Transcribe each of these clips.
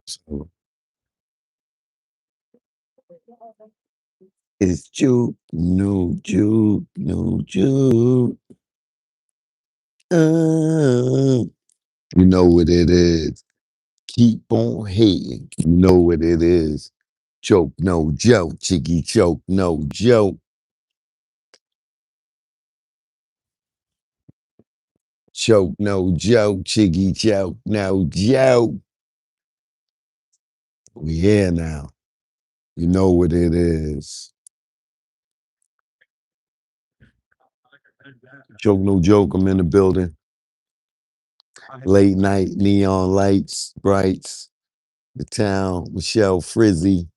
So it's juke, no juke, no juke. Uh, you know what it is. Keep on hating. You know what it is. Joke, no joke. Chicky joke, no joke. Choke, no joke. Chicky joke, no joke. We here now. You know what it is. Joke, no joke. I'm in the building. Late night, neon lights, brights. The town, Michelle Frizzy,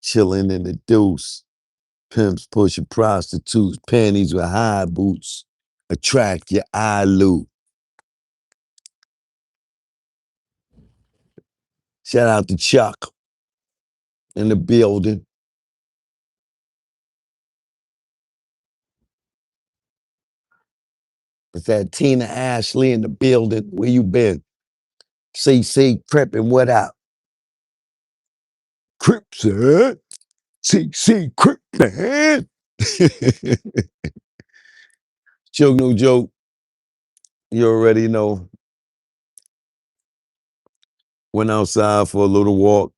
chilling in the deuce. Pimps pushing prostitutes, panties with high boots. Attract your eye loop. Shout out to Chuck in the building. It's that Tina Ashley in the building. Where you been? CC Crippin', what up? Crips, huh? CC Crippin'. Joke, no joke. You already know. Went outside for a little walk,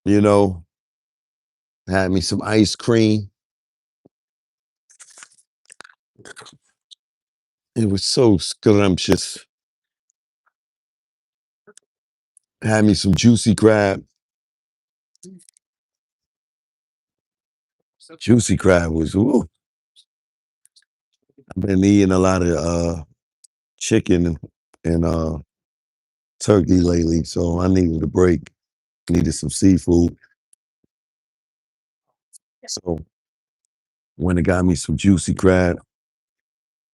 you know, had me some ice cream. It was so scrumptious. Had me some juicy crab. Juicy crab was, ooh. I've been eating a lot of chicken and turkey lately, so I needed a break. Needed some seafood. So went and got me some juicy crab.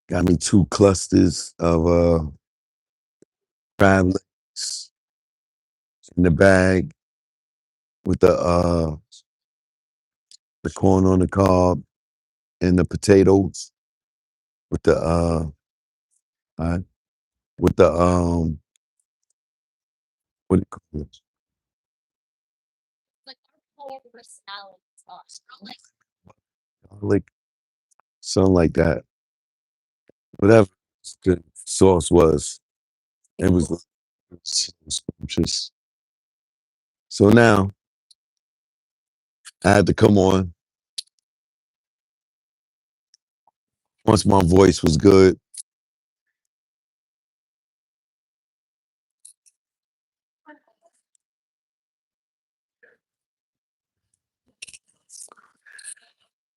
Got me 2 clusters of crab legs in the bag with the corn on the cob and the potatoes with the uh with the what do you call it? Garlic, something like that. Whatever the sauce was, it was scrumptious. So now I had to come on once my voice was good.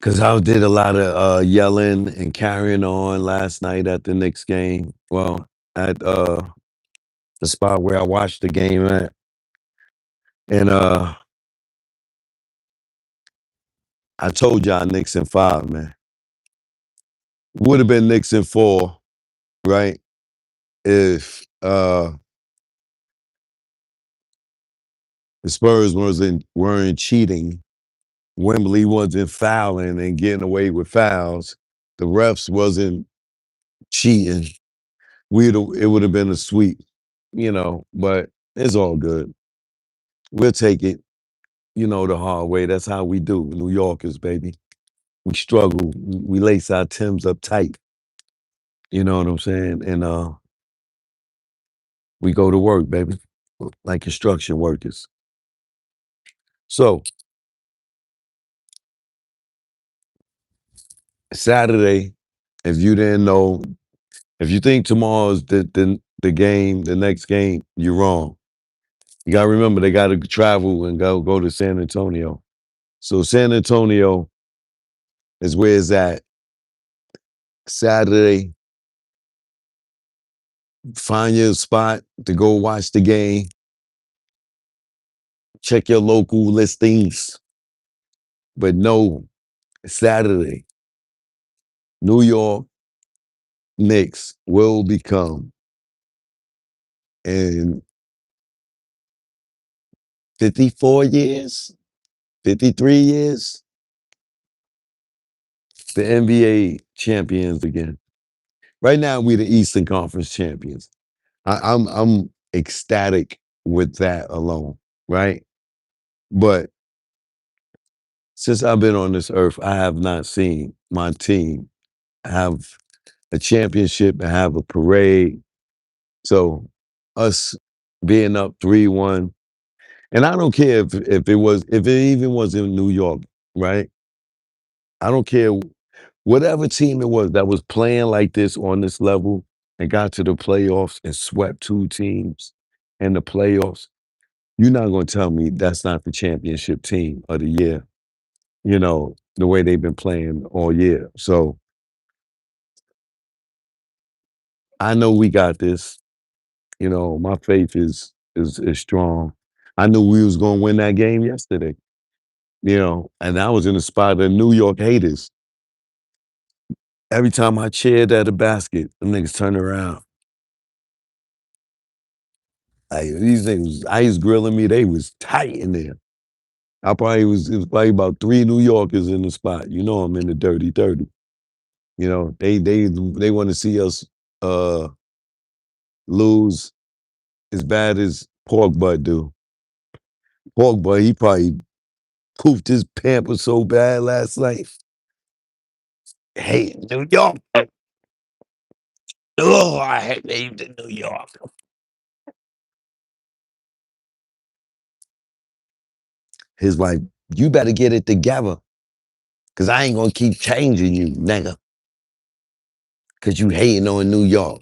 Cause I did a lot of yelling and carrying on last night at the Knicks game. Well, at the spot where I watched the game at. And I told y'all Knicks in 5, man. Would have been Knicks in 4, right? If the Spurs weren't cheating, Wembley wasn't fouling and getting away with fouls, the refs wasn't cheating. It would have been a sweep, but it's all good. We'll take it, the hard way. That's how we do, New Yorkers, baby. We struggle. We lace our Timbs up tight. You know what I'm saying? And we go to work, baby, like construction workers. So Saturday, if you didn't know, if you think tomorrow's the game, the next game, you're wrong. You gotta remember they gotta travel and go to San Antonio. So San Antonio is where it's at. Saturday, find your spot to go watch the game. Check your local listings. But no, Saturday, New York Knicks will become in 54 years, 53 years, the NBA champions again. Right now, we the Eastern Conference champions. I'm ecstatic with that alone, right? But since I've been on this earth, I have not seen my team have a championship and have a parade. So us being up 3-1, and I don't care if it even was in New York, right? I don't care whatever team it was that was playing like this on this level and got to the playoffs and swept two teams in the playoffs. You're not going to tell me that's not the championship team of the year, the way they've been playing all year. So I know we got this. My faith is strong. I knew we was going to win that game yesterday, and I was in the spot of New York haters. Every time I cheered at the basket, them niggas turn around. These niggas, ice grilling me, they was tight in there. It was probably about 3 New Yorkers in the spot. I'm in the dirty 30. They want to see us uh lose as bad as Pork Butt do. Pork Butt, he probably poofed his pamper so bad last night. Hey, New York. Oh, I hate New York. His wife, you better get it together. Cause I ain't gonna keep changing you, nigga. Cause you hating on New York.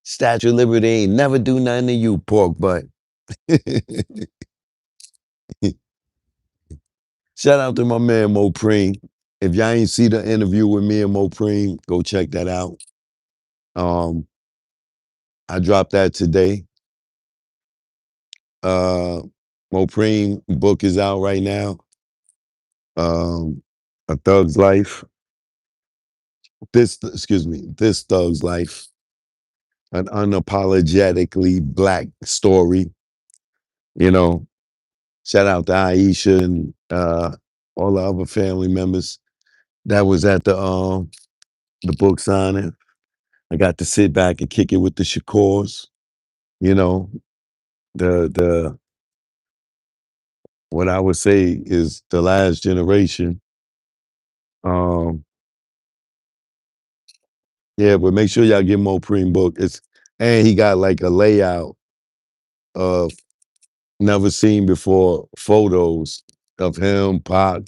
Statue of Liberty ain't never do nothing to you, Pork Butt. Shout out to my man Mo Preem. If y'all ain't see the interview with me and Mo Preem, go check that out. Um, I dropped that today. Uh, Mo Preem book is out right now. A Thug's Life. This Thug's Life. An unapologetically black story. You know, shout out to Aisha and all the other family members that was at the book signing. I got to sit back and kick it with the Shakors. You know, the what I would say is the last generation. Um, yeah, but make sure y'all get Mo Preem book. And he got like a layout of never seen before photos of him, Pac,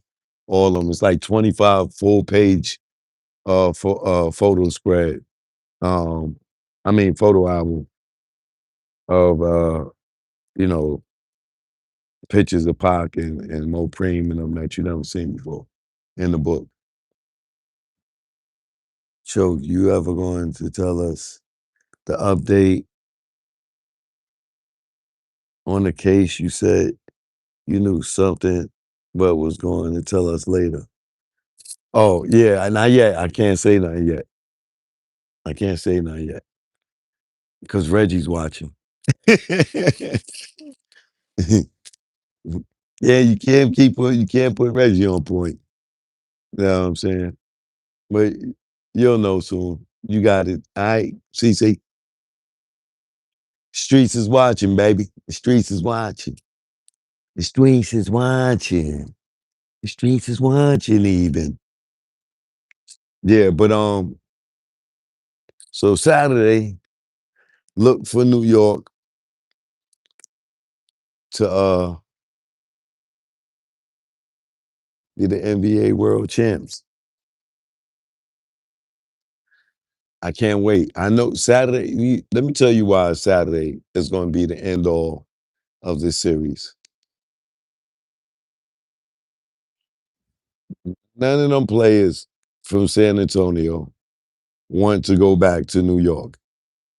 all of them. It's like 25 full page photo spread. Um, photo album of you know, pictures of Pac and Mo Preem and them that you never seen before in the book. So you ever going to tell us the update on the case? You said you knew something, but was going to tell us later. Oh, yeah, not yet. I can't say nothing yet. I can't say nothing yet. Because Reggie's watching. Yeah, you can't put Reggie on point. You know what I'm saying? But you'll know soon. You got it. All right, CC. Streets is watching, baby. The streets is watching. The streets is watching. The streets is watching even. Yeah, but so Saturday, look for New York to be the NBA world champs. I can't wait. I know Saturday, let me tell you why Saturday is going to be the end all of this series. None of them players from San Antonio want to go back to New York.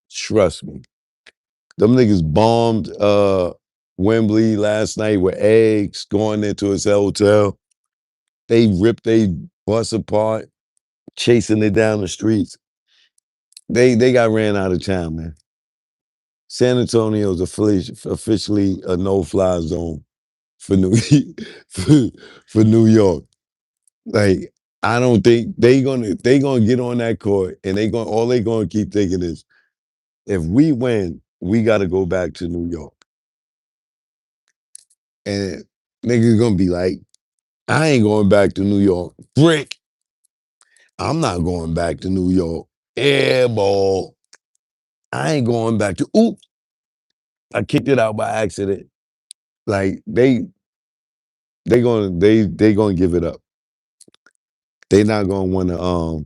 Trust me. Them niggas bombed Wembley last night with eggs going into his hotel. They ripped they bus apart, chasing it down the streets. They got ran out of town, man. San Antonio's officially a no-fly zone for New for, for New York. Like, I don't think they gonna get on that court and they gonna keep thinking is if we win, we got to go back to New York. And niggas gonna be like, I ain't going back to New York. Brick, I'm not going back to New York. Airball. I ain't going back to, oop, I kicked it out by accident. Like they gonna give it up. They not gonna wanna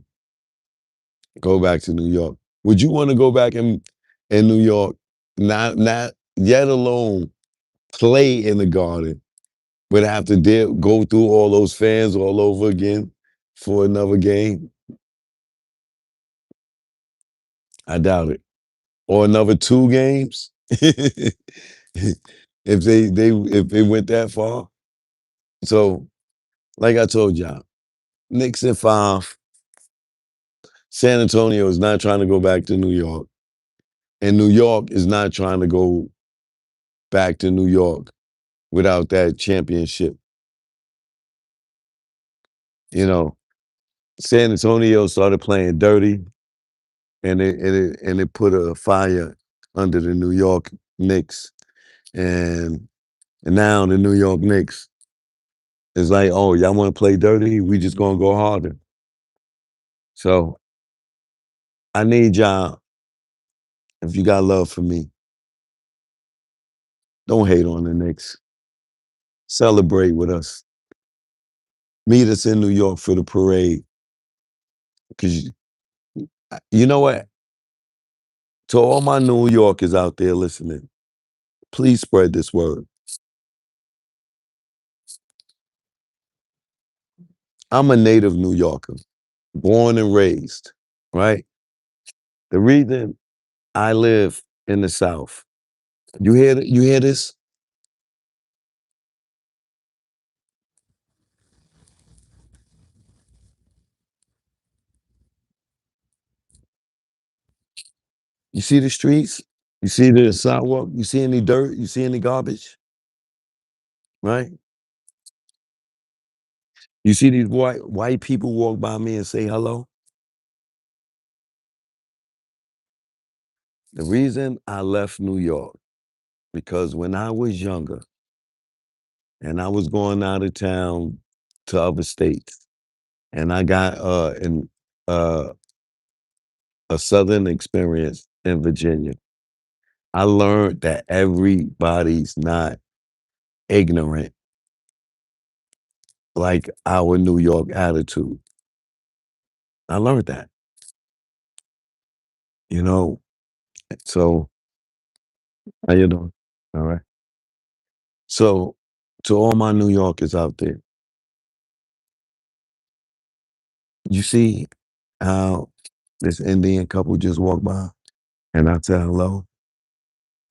go back to New York. Would you wanna go back in New York? Not yet alone play in the Garden, but have to go through all those fans all over again for another game? I doubt it. Or another 2 games? If they went that far. So, like I told y'all, Knicks in 5. San Antonio is not trying to go back to New York. And New York is not trying to go back to New York without that championship. You know, San Antonio started playing dirty, and it put a fire under the New York Knicks, and now the New York Knicks is like, oh, y'all want to play dirty? We just gonna go harder. So I need y'all, if you got love for me, don't hate on the Knicks. Celebrate with us. Meet us in New York for the parade. Because you know what? To all my New Yorkers out there listening, please spread this word. I'm a native New Yorker, born and raised, right? The reason I live in the South, you hear this? You see the streets? You see the sidewalk? You see any dirt? You see any garbage? Right? You see these white people walk by me and say hello? The reason I left New York, because when I was younger and I was going out of town to other states, and I got uh, a Southern experience in Virginia, I learned that everybody's not ignorant like our New York attitude. I learned that, you know. So how you doing? All right. So to all my New Yorkers out there, you see how this Indian couple just walked by and I said hello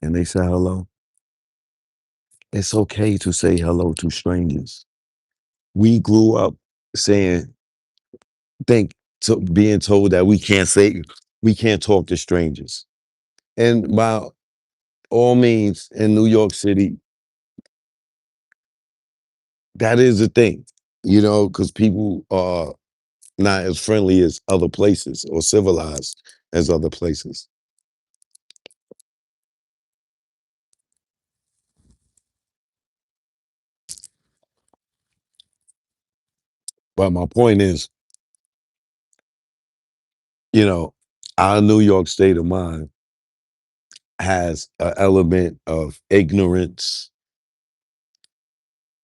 and they said hello. It's okay to say hello to strangers. We grew up saying, think, being told that we can't talk to strangers. And by all means, in New York City, that is a thing, because people are not as friendly as other places or civilized as other places. But my point is, you know, our New York state of mind has an element of ignorance,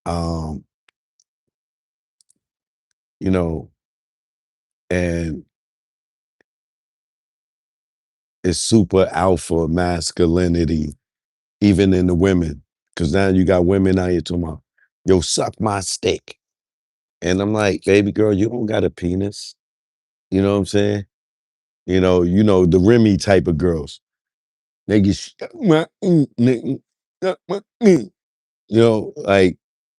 um, you know, and it's super alpha masculinity, even in the women. Cause now you got women out here talking about, yo, suck my stick. And I'm like, baby girl, you don't got a penis. You know what I'm saying? The Remy type of girls. They get nigga, suck my like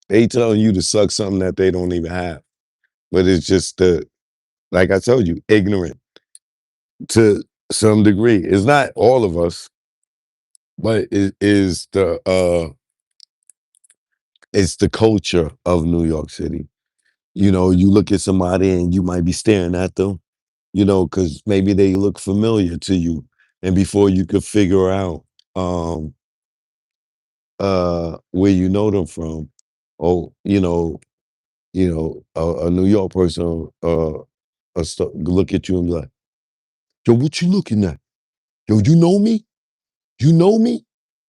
they telling you to suck something that they don't even have. But it's just like I told you, ignorant to some degree. It's not all of us, but it is it's the culture of New York City. You look at somebody and you might be staring at them, because maybe they look familiar to you. And before you could figure out, um, where you know them from. Oh, a New York person, look at you and be like, "Yo, what you looking at? Yo, you know me? You know me?"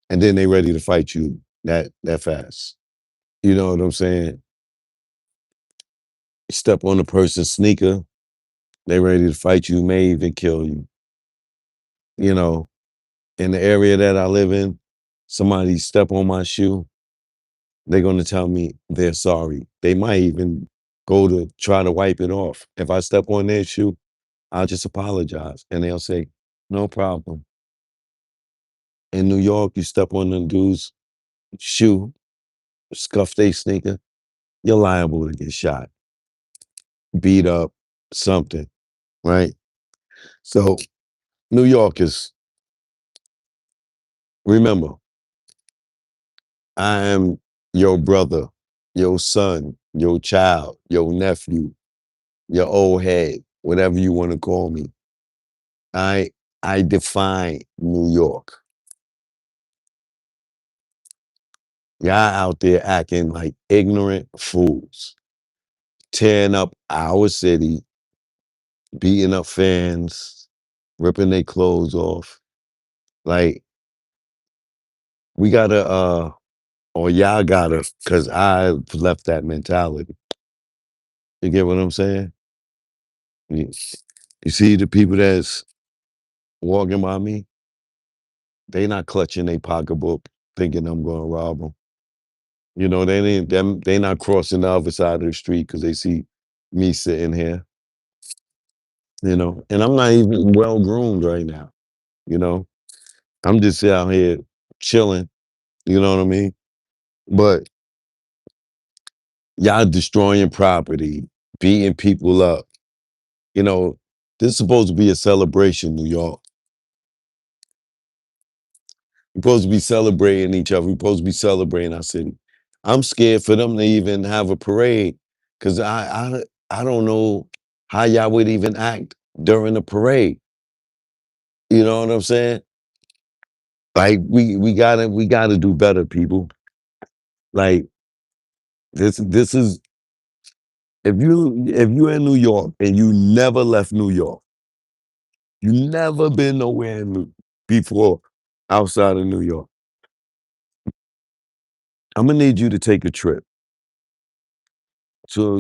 And then they ready to fight you that fast. You know what I'm saying? Step on a person's sneaker, they ready to fight you, may even kill you. You know, in the area that I live in, somebody step on my shoe, they're gonna tell me they're sorry. They might even go to try to wipe it off. If I step on their shoe, I'll just apologize. And they'll say, no problem. In New York, you step on the dude's shoe, scuff their sneaker, you're liable to get shot, beat up, something, right? So New Yorkers, remember, I am your brother, your son, your child, your nephew, your old head, whatever you want to call me. I I define New York. Y'all out there acting like ignorant fools, tearing up our city, beating up fans, ripping their clothes off. Like, we gotta, or y'all gotta, because I've left that mentality. You get what I'm saying? You, you see the people that's walking by me, they not clutching their pocketbook thinking I'm gonna rob them. You know, they not crossing the other side of the street because they see me sitting here, and I'm not even well groomed right now, you know. I'm just out here chilling, you know what I mean? But y'all destroying property, beating people up. You know, this is supposed to be a celebration, New York. We're supposed to be celebrating each other. We're supposed to be celebrating our city. I'm scared for them to even have a parade because I don't know how y'all would even act during the parade. You know what I'm saying? Like we gotta do better, people. Like this is if you're in New York and you never left New York, you never been nowhere before outside of New York. I'm gonna need you to take a trip. So,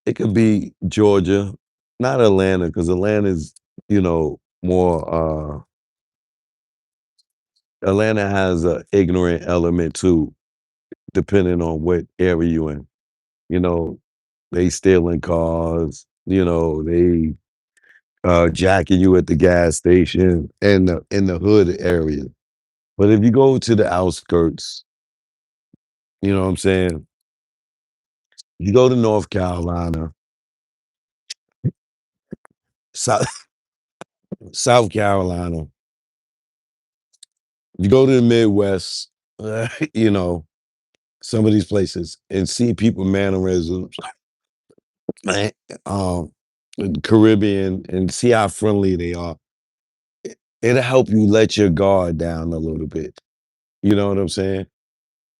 it could be Georgia, not Atlanta, because Atlanta's, more Atlanta has a ignorant element too, depending on what area you in. You know, they stealing cars, they jacking you at the gas station and in the hood area. But if you go to the outskirts, you know what I'm saying? You go to North Carolina, South South Carolina, you go to the Midwest, you know, some of these places and see people mannerisms, man, Caribbean, and see how friendly they are. It'll help you let your guard down a little bit. You know what I'm saying?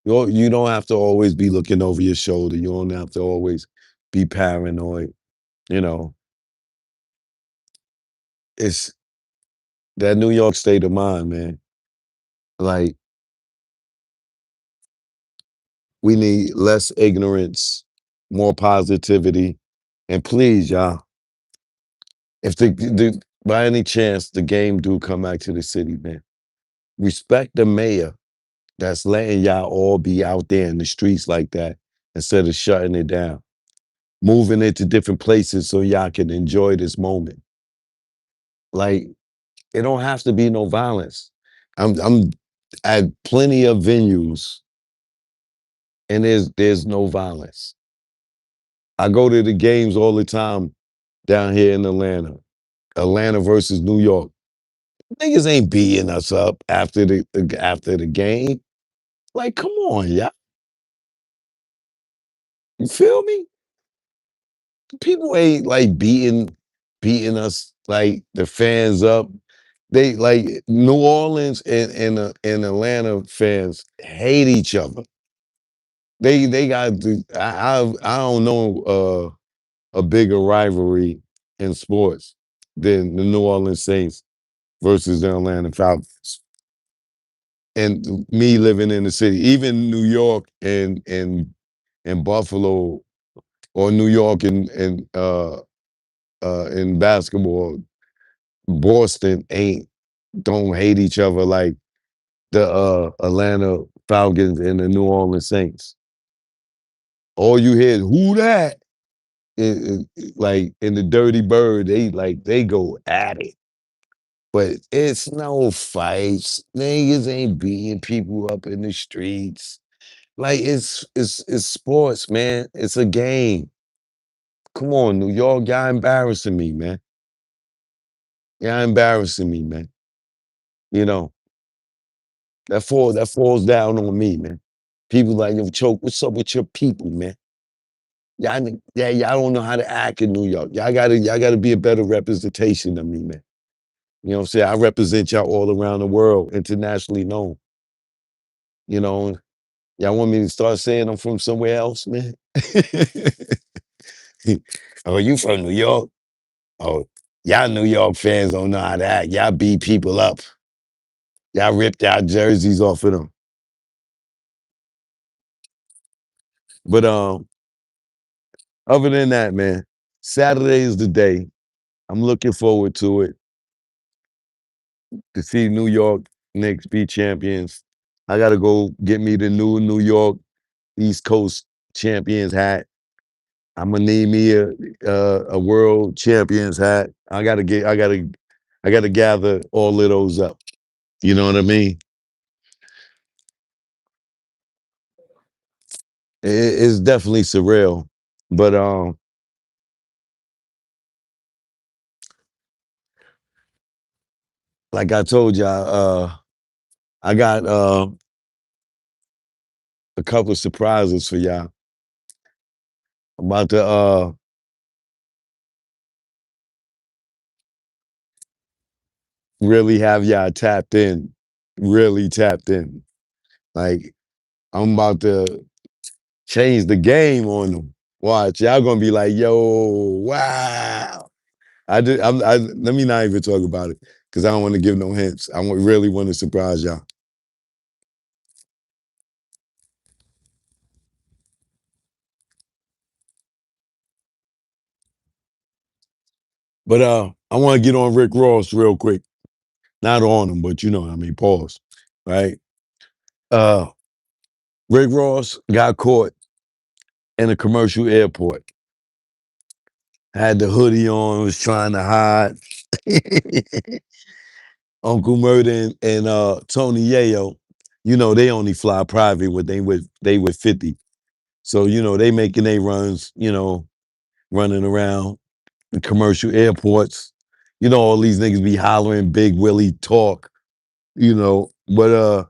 You don't have to always be looking over your shoulder. You don't have to always be paranoid. You know, it's that New York state of mind, man. Like, we need less ignorance, more positivity, and please, y'all, if by any chance the game do come back to the city, man, respect the mayor that's letting y'all all be out there in the streets like that instead of shutting it down, moving it to different places so y'all can enjoy this moment. Like, it don't have to be no violence. I'm at plenty of venues and there's no violence. I go to the games all the time down here in Atlanta. Atlanta versus New York. Niggas ain't beating us up after the game. Like, come on, yeah. You feel me? People ain't like beating us like the fans up. They like New Orleans and Atlanta fans hate each other. They got to, I don't know a bigger rivalry in sports than the New Orleans Saints versus the Atlanta Falcons. And me living in the city, even New York and Buffalo or New York and in basketball, Boston ain't don't hate each other like the Atlanta Falcons and the New Orleans Saints. All you hear is who that? Like in the Dirty Bird, they go at it. But it's no fights. Niggas ain't beating people up in the streets. Like it's sports, man. It's a game. Come on, New York, y'all embarrassing me, man. Y'all embarrassing me, man. You know, that falls down on me, man. People like, yo, Choke, what's up with your people, man? Y'all don't know how to act in New York. Y'all gotta be a better representation of me, man. You know what I'm saying? I represent y'all all around the world, internationally known. You know, y'all want me to start saying I'm from somewhere else, man? Oh, you from New York? Oh, y'all New York fans don't know how to act. Y'all beat people up. Y'all ripped y'all jerseys off of them. But other than that, man, Saturday is the day. I'm looking forward to it to see New York Knicks be champions. I gotta go get me the new New York East Coast champions hat. I'm gonna need me a world champions hat. I gotta gather all of those up. You know what I mean? It's definitely surreal, but like I told y'all, I got a couple of surprises for y'all. I'm about to really have y'all tapped in, really tapped in. Like I'm about to change the game on them. Watch, y'all gonna be like, "Yo, wow!" Let me not even talk about it because I don't want to give no hints. Really want to surprise y'all. But I want to get on Rick Ross real quick. Not on him, but you know, what I mean, pause. Right? Uh, Rick Ross got caught in a commercial airport. Had the hoodie on, was trying to hide. Uncle Murder and Tony Yayo, you know, they only fly private when they with 50. So, you know, they making their runs, you know, running around the commercial airports. You know, all these niggas be hollering Big Willie talk, you know. But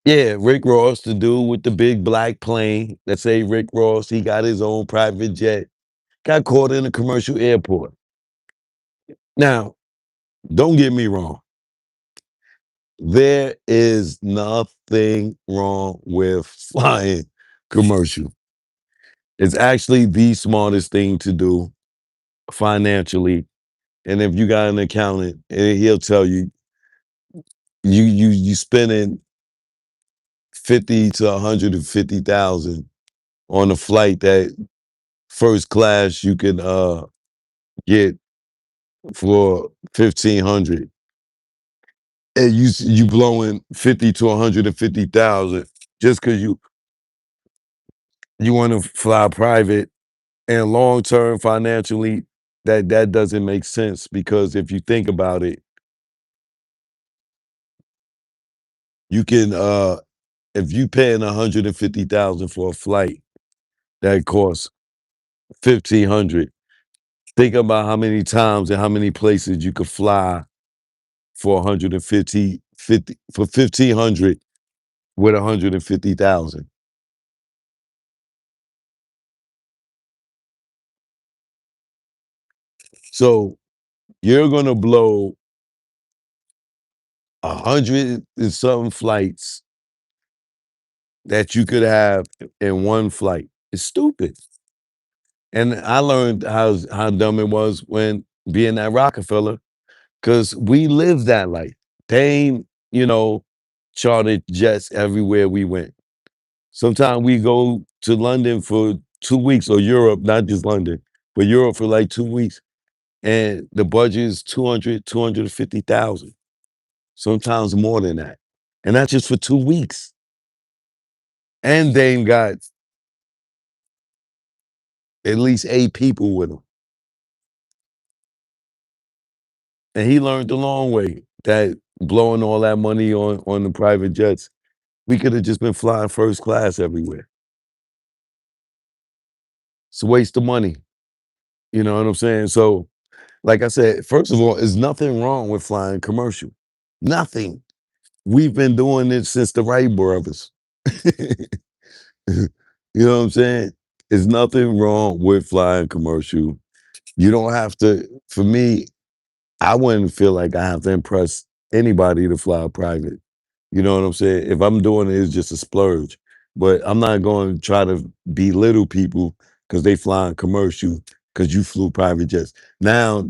yeah, Rick Ross, the dude with the big black plane that say Rick Ross, he got his own private jet, got caught in a commercial airport. Now, don't get me wrong. There is nothing wrong with flying commercial. It's actually the smartest thing to do financially. And if you got an accountant, he'll tell you you spending 50 to 150,000 on a flight that first class you can get for 1,500. And you blowing 50 to 150,000 just because you want to fly private. And long term financially, that doesn't make sense because if you think about it, you can if you paying 150,000 for a flight that costs 1,500, think about how many times and how many places you could fly for 150 for 1,500 with 150,000. So you're gonna blow 100 and something flights that you could have in one flight. It's stupid. And I learned how dumb it was when being at Rockefeller, because we lived that life. They ain't, chartered jets everywhere we went. Sometimes we go to London for 2 weeks, or Europe, not just London, but Europe for like 2 weeks. And the budget is 200, 250,000, sometimes more than that. And that's just for 2 weeks. And they ain't got at least 8 people with him. And he learned the long way that blowing all that money on the private jets, we could have just been flying first class everywhere. It's a waste of money. You know what I'm saying? So, like I said, first of all, there's nothing wrong with flying commercial. Nothing. We've been doing it since the Wright brothers. You know what I'm saying? There's nothing wrong with flying commercial. You don't have to, for me, I wouldn't feel like I have to impress anybody to fly private. You know what I'm saying? If I'm doing it, it's just a splurge. But I'm not going to try to belittle people because they flying commercial because you flew private jets. Now,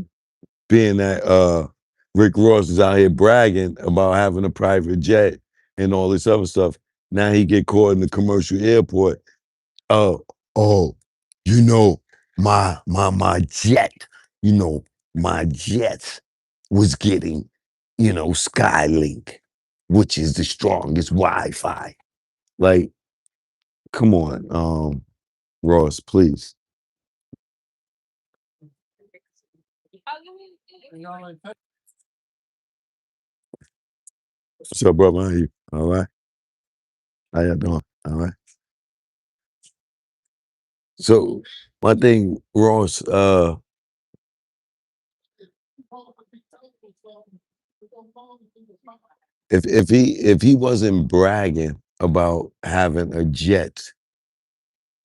being that Rick Ross is out here bragging about having a private jet and all this other stuff, now he get caught in the commercial airport. Oh, oh, you know, my jet, you know, my jet was getting, Skylink, which is the strongest Wi-Fi. Like, come on, Ross, please. What's up, brother? How you? All right. How you doing? All right. So my thing, Ross, if he wasn't bragging about having a jet,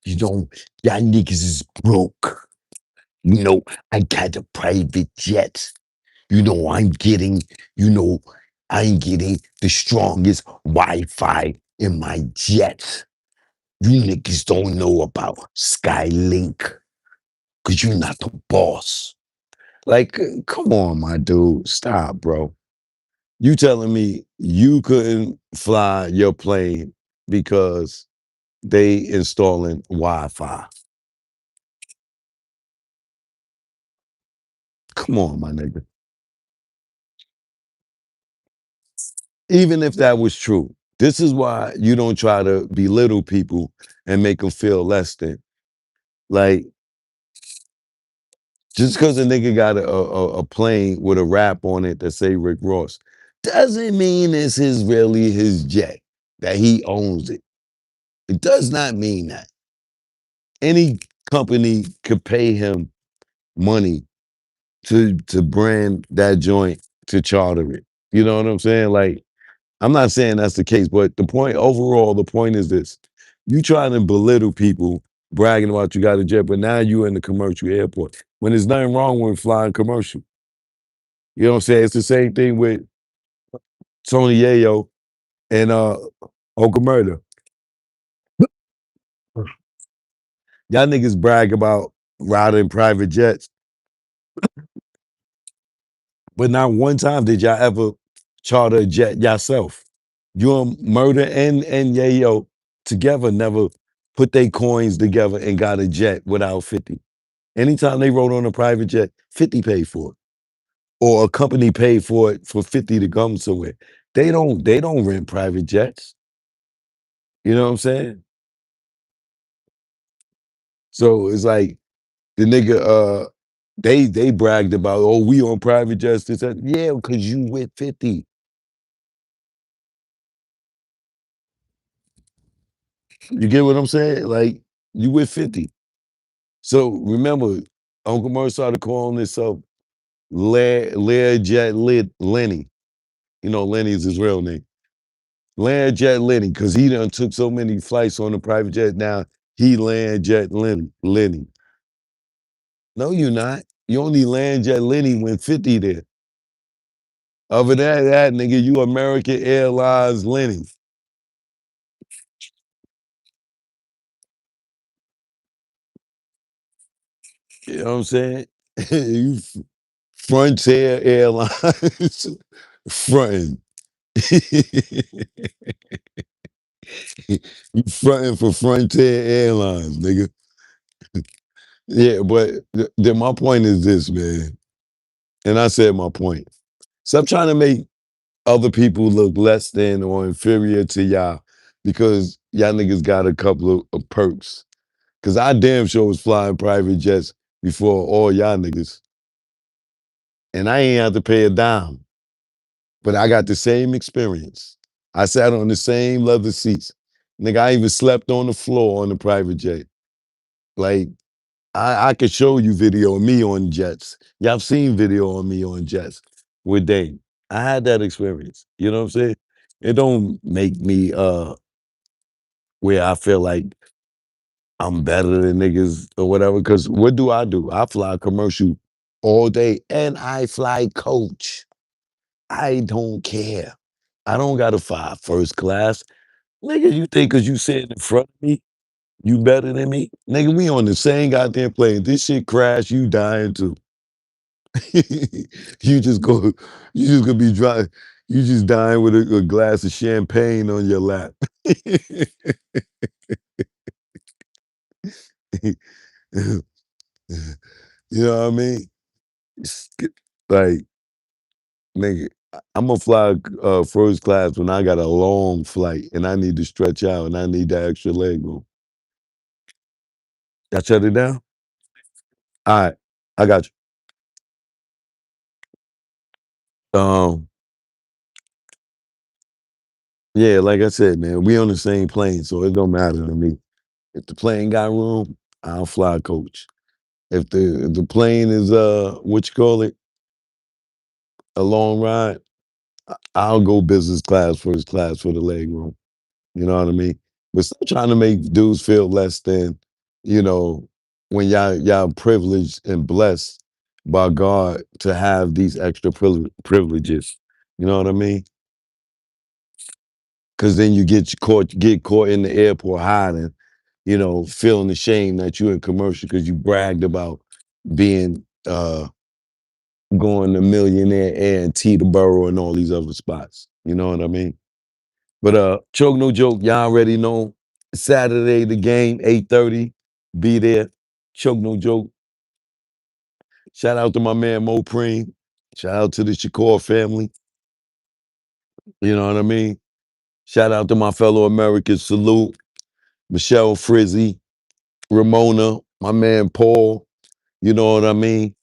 you know, y'all niggas is broke. I got a private jet. I'm getting, you know, I'm getting the strongest Wi-Fi in my jet. You niggas don't know about Skylink because you're not the boss. Like, come on, my dude. Stop, bro. You telling me you couldn't fly your plane because they installing Wi-Fi. Come on, my nigga. Even if that was true, this is why you don't try to belittle people and make them feel less than. Like, just because a nigga got a plane with a rap on it that say Rick Ross, doesn't mean it's really his jet, that he owns it. It does not mean that. Any company could pay him money to brand that joint, to charter it. You know what I'm saying? Like, I'm not saying that's the case, but the point is this. You trying to belittle people bragging about you got a jet, but now you in the commercial airport. When there's nothing wrong with flying commercial. You know what I'm saying? It's the same thing with Tony Yayo and Uncle Murder. Y'all niggas brag about riding private jets, but not one time did y'all ever charter a jet yourself. You and Murder and Yayo together never put their coins together and got a jet without 50. Anytime they rode on a private jet, 50 paid for it. Or a company paid for it for 50 to come somewhere. They don't rent private jets. You know what I'm saying? So it's like the nigga they bragged about, oh, we on private jets, this, that. Yeah, because you with 50. You get what I'm saying? Like, you with 50. So remember, Uncle Murr started calling himself Learjet Lenny. Lenny is his real name. Learjet Lenny, because he done took so many flights on the private jet. Now he Learjet Lenny. No, you're not. You only Learjet Lenny when 50 there. Other than that, nigga, you American Airlines Lenny. You know what I'm saying? You Frontier Airlines fronting. You fronting for Frontier Airlines, nigga. Yeah, but then my point is this, man. And I said my point. Stop trying to make other people look less than or inferior to y'all because y'all niggas got a couple of perks. Cause I damn sure was flying private jets before all y'all niggas. And I ain't have to pay a dime. But I got the same experience. I sat on the same leather seats. Nigga, I even slept on the floor on the private jet. Like, I could show you video of me on jets. Y'all have seen video on me on jets with Dane. I had that experience. You know what I'm saying? It don't make me where I feel like I'm better than niggas or whatever. Cause what do? I fly commercial all day and I fly coach. I don't care. I don't gotta fly first class. Nigga, you think cause you sitting in front of me, you better than me? Nigga, we on the same goddamn plane. This shit crash, you dying too. you just go, you just gonna be dry. You just dying with a glass of champagne on your lap. you know what I mean? Like, nigga, I'm gonna fly first class when I got a long flight and I need to stretch out and I need that extra leg room. I shut it down? All right, I got you. Yeah, like I said, man, we on the same plane, so it don't matter to me. If the plane got room, I'll fly coach. If the plane is what you call it, a long ride, I'll go business class, first class for the leg room. You know what I mean? But stop trying to make dudes feel less than, you know, when y'all privileged and blessed by God to have these extra privileges. You know what I mean? Because then you get caught in the airport hiding, feeling ashamed that you're in commercial because you bragged about being going to Millionaire Air and Teterboro and all these other spots. You know what I mean? But choke no joke, y'all already know. Saturday the game, 8:30. Be there. Choke no joke. Shout out to my man Mo Preem. Shout out to the Shakur family. You know what I mean? Shout out to my fellow Americans. Salute. Michelle Frizzy, Ramona, my man Paul. You know what I mean?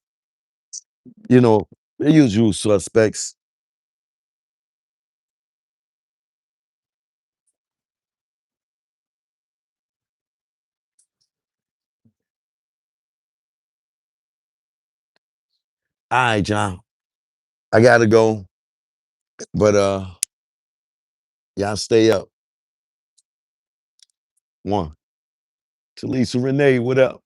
You know, the usual suspects. All right, John. I gotta go. But y'all stay up. One. Talisa Renee, what up?